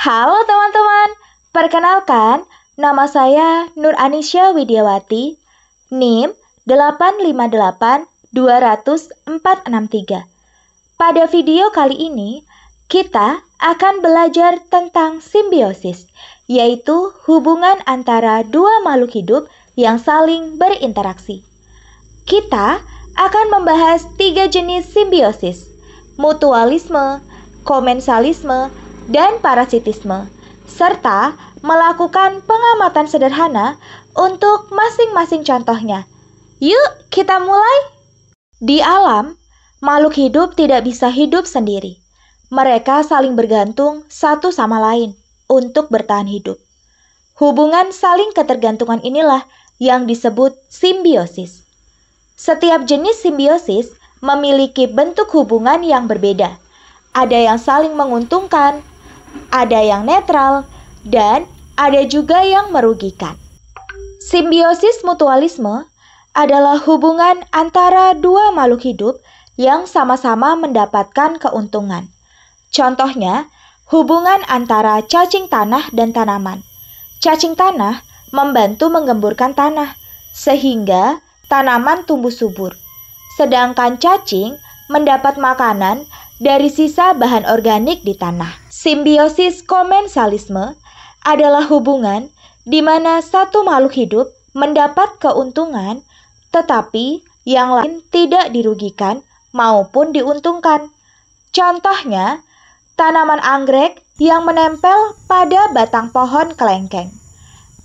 Halo teman-teman, perkenalkan nama saya Nur Anisya Widiawati, NIM 858200463. Pada video kali ini, kita akan belajar tentang simbiosis, yaitu hubungan antara dua makhluk hidup yang saling berinteraksi. Kita akan membahas 3 jenis simbiosis, mutualisme, komensalisme, dan parasitisme, serta melakukan pengamatan sederhana untuk masing-masing contohnya. Yuk, kita mulai! Di alam, makhluk hidup tidak bisa hidup sendiri. Mereka saling bergantung satu sama lain untuk bertahan hidup. Hubungan saling ketergantungan inilah yang disebut simbiosis. Setiap jenis simbiosis memiliki bentuk hubungan yang berbeda. Ada yang saling menguntungkan, ada yang netral, dan ada juga yang merugikan. Simbiosis mutualisme adalah hubungan antara dua makhluk hidup yang sama-sama mendapatkan keuntungan. Contohnya, hubungan antara cacing tanah dan tanaman. Cacing tanah membantu menggemburkan tanah, sehingga tanaman tumbuh subur. Sedangkan cacing mendapat makanan dari sisa bahan organik di tanah. Simbiosis komensalisme adalah hubungan di mana satu makhluk hidup mendapat keuntungan, tetapi yang lain tidak dirugikan maupun diuntungkan. Contohnya, tanaman anggrek yang menempel pada batang pohon kelengkeng.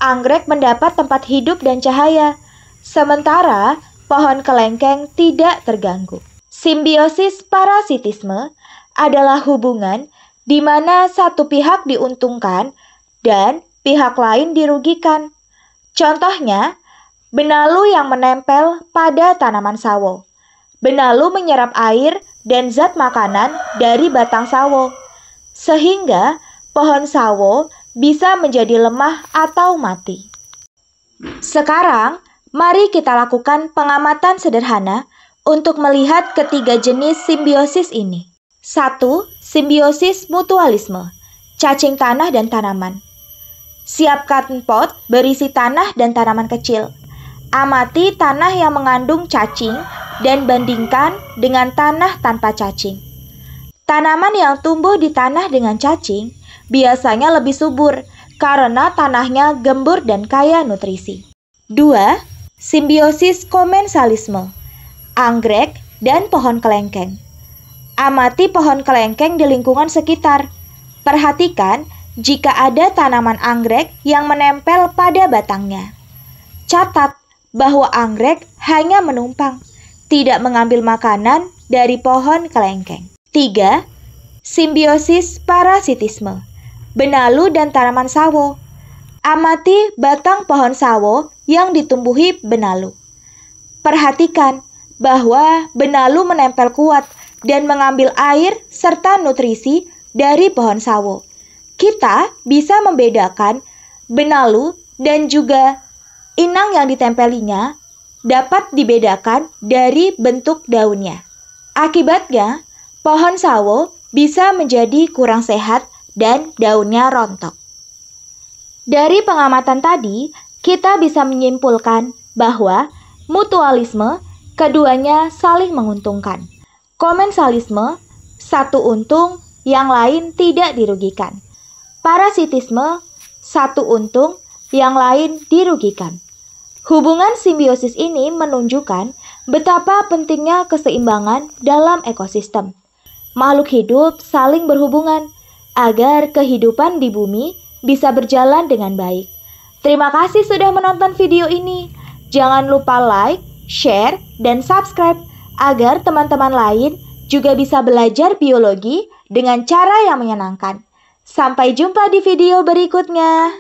Anggrek mendapat tempat hidup dan cahaya, sementara pohon kelengkeng tidak terganggu. Simbiosis parasitisme adalah hubungan di mana satu pihak diuntungkan dan pihak lain dirugikan. Contohnya, benalu yang menempel pada tanaman sawo. Benalu menyerap air dan zat makanan dari batang sawo, sehingga pohon sawo bisa menjadi lemah atau mati. Sekarang, mari kita lakukan pengamatan sederhana untuk melihat ketiga jenis simbiosis ini. 1. Simbiosis mutualisme, cacing tanah dan tanaman. Siapkan pot berisi tanah dan tanaman kecil. Amati tanah yang mengandung cacing dan bandingkan dengan tanah tanpa cacing. Tanaman yang tumbuh di tanah dengan cacing biasanya lebih subur karena tanahnya gembur dan kaya nutrisi. 2. Simbiosis komensalisme, anggrek dan pohon kelengkeng. Amati pohon kelengkeng di lingkungan sekitar. Perhatikan jika ada tanaman anggrek yang menempel pada batangnya. Catat bahwa anggrek hanya menumpang, tidak mengambil makanan dari pohon kelengkeng. 3. Simbiosis parasitisme, benalu dan tanaman sawo. Amati batang pohon sawo yang ditumbuhi benalu. Perhatikan bahwa benalu menempel kuat dan mengambil air serta nutrisi dari pohon sawo. Kita bisa membedakan benalu dan juga inang yang ditempelinya dapat dibedakan dari bentuk daunnya. Akibatnya, pohon sawo bisa menjadi kurang sehat dan daunnya rontok. Dari pengamatan tadi, kita bisa menyimpulkan bahwa mutualisme keduanya saling menguntungkan. Komensalisme, satu untung, yang lain tidak dirugikan. Parasitisme, satu untung, yang lain dirugikan. Hubungan simbiosis ini menunjukkan betapa pentingnya keseimbangan dalam ekosistem. Makhluk hidup saling berhubungan agar kehidupan di bumi bisa berjalan dengan baik. Terima kasih sudah menonton video ini. Jangan lupa like, share, dan subscribe agar teman-teman lain juga bisa belajar biologi dengan cara yang menyenangkan. Sampai jumpa di video berikutnya.